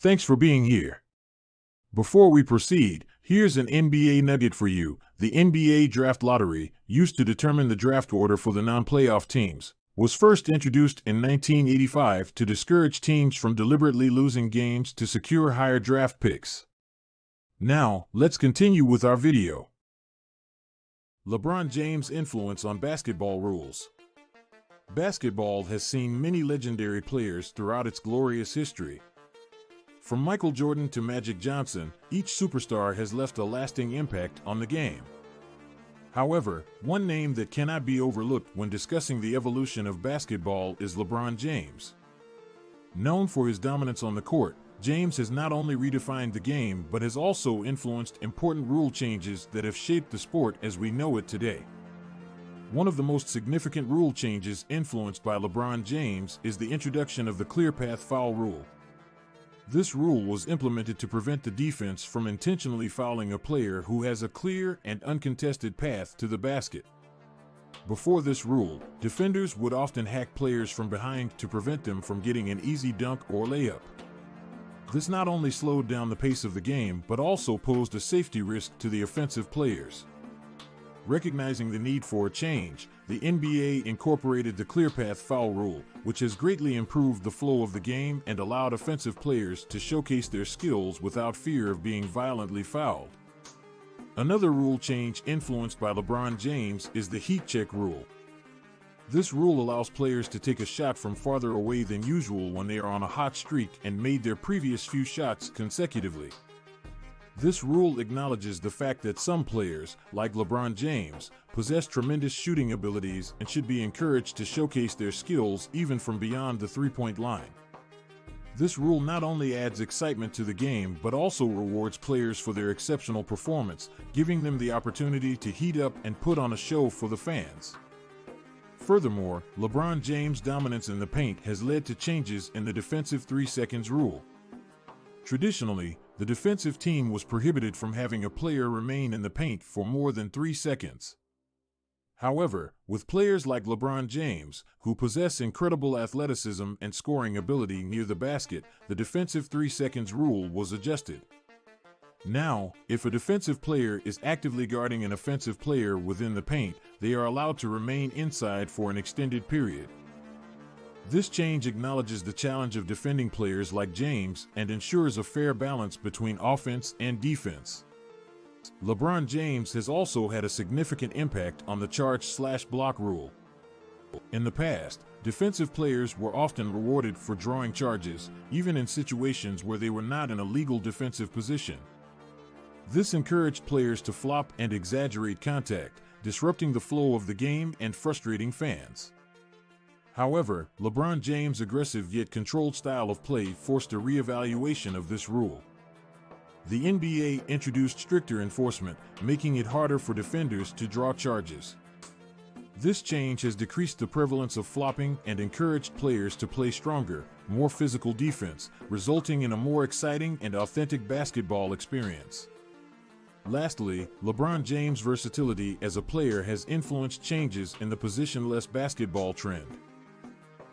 Thanks for being here. Before we proceed, here's an NBA nugget for you. The NBA Draft Lottery, used to determine the draft order for the non-playoff teams, was first introduced in 1985 to discourage teams from deliberately losing games to secure higher draft picks. Now, let's continue with our video. LeBron James' influence on basketball rules. Basketball has seen many legendary players throughout its glorious history. From Michael Jordan to Magic Johnson, each superstar has left a lasting impact on the game. However, one name that cannot be overlooked when discussing the evolution of basketball is LeBron James. Known for his dominance on the court, James has not only redefined the game but has also influenced important rule changes that have shaped the sport as we know it today. One of the most significant rule changes influenced by LeBron James is the introduction of the clear path foul rule. This rule was implemented to prevent the defense from intentionally fouling a player who has a clear and uncontested path to the basket. Before this rule, defenders would often hack players from behind to prevent them from getting an easy dunk or layup. This not only slowed down the pace of the game but also posed a safety risk to the offensive players. Recognizing the need for a change, the NBA incorporated the clear path foul rule, which has greatly improved the flow of the game and allowed offensive players to showcase their skills without fear of being violently fouled. Another rule change influenced by LeBron James is the heat check rule. This rule allows players to take a shot from farther away than usual when they are on a hot streak and made their previous few shots consecutively. This rule acknowledges the fact that some players, like LeBron James, possess tremendous shooting abilities and should be encouraged to showcase their skills even from beyond the three-point line. This rule not only adds excitement to the game but also rewards players for their exceptional performance, giving them the opportunity to heat up and put on a show for the fans. Furthermore, LeBron James' dominance in the paint has led to changes in the defensive 3 seconds rule. Traditionally, the defensive team was prohibited from having a player remain in the paint for more than 3 seconds. However, with players like LeBron James, who possess incredible athleticism and scoring ability near the basket, the defensive 3 seconds rule was adjusted. Now, if a defensive player is actively guarding an offensive player within the paint, they are allowed to remain inside for an extended period. This change acknowledges the challenge of defending players like James and ensures a fair balance between offense and defense. LeBron James has also had a significant impact on the charge/block rule. In the past, defensive players were often rewarded for drawing charges, even in situations where they were not in a legal defensive position. This encouraged players to flop and exaggerate contact, disrupting the flow of the game and frustrating fans. However, LeBron James' aggressive yet controlled style of play forced a re-evaluation of this rule. The NBA introduced stricter enforcement, making it harder for defenders to draw charges. This change has decreased the prevalence of flopping and encouraged players to play stronger, more physical defense, resulting in a more exciting and authentic basketball experience. Lastly, LeBron James' versatility as a player has influenced changes in the positionless basketball trend.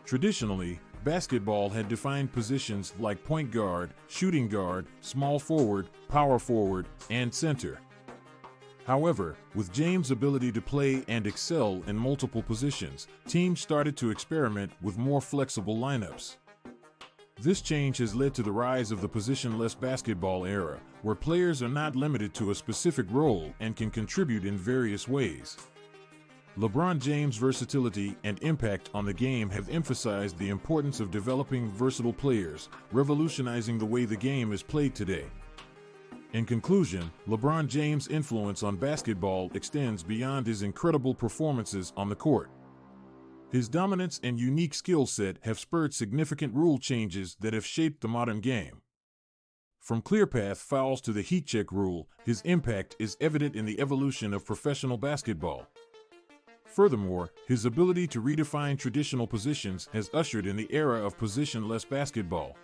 Traditionally, basketball had defined positions like point guard, shooting guard, small forward, power forward, and center. However, with James' ability to play and excel in multiple positions, teams started to experiment with more flexible lineups. This change has led to the rise of the positionless basketball era, where players are not limited to a specific role and can contribute in various ways. LeBron James' versatility and impact on the game have emphasized the importance of developing versatile players, revolutionizing the way the game is played today. In conclusion, LeBron James' influence on basketball extends beyond his incredible performances on the court. His dominance and unique skill set have spurred significant rule changes that have shaped the modern game. From clear path fouls to the heat check rule, his impact is evident in the evolution of professional basketball. Furthermore, his ability to redefine traditional positions has ushered in the era of positionless basketball.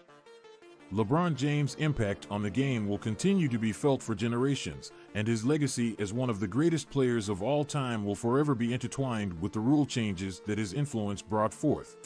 LeBron James' impact on the game will continue to be felt for generations, and his legacy as one of the greatest players of all time will forever be intertwined with the rule changes that his influence brought forth.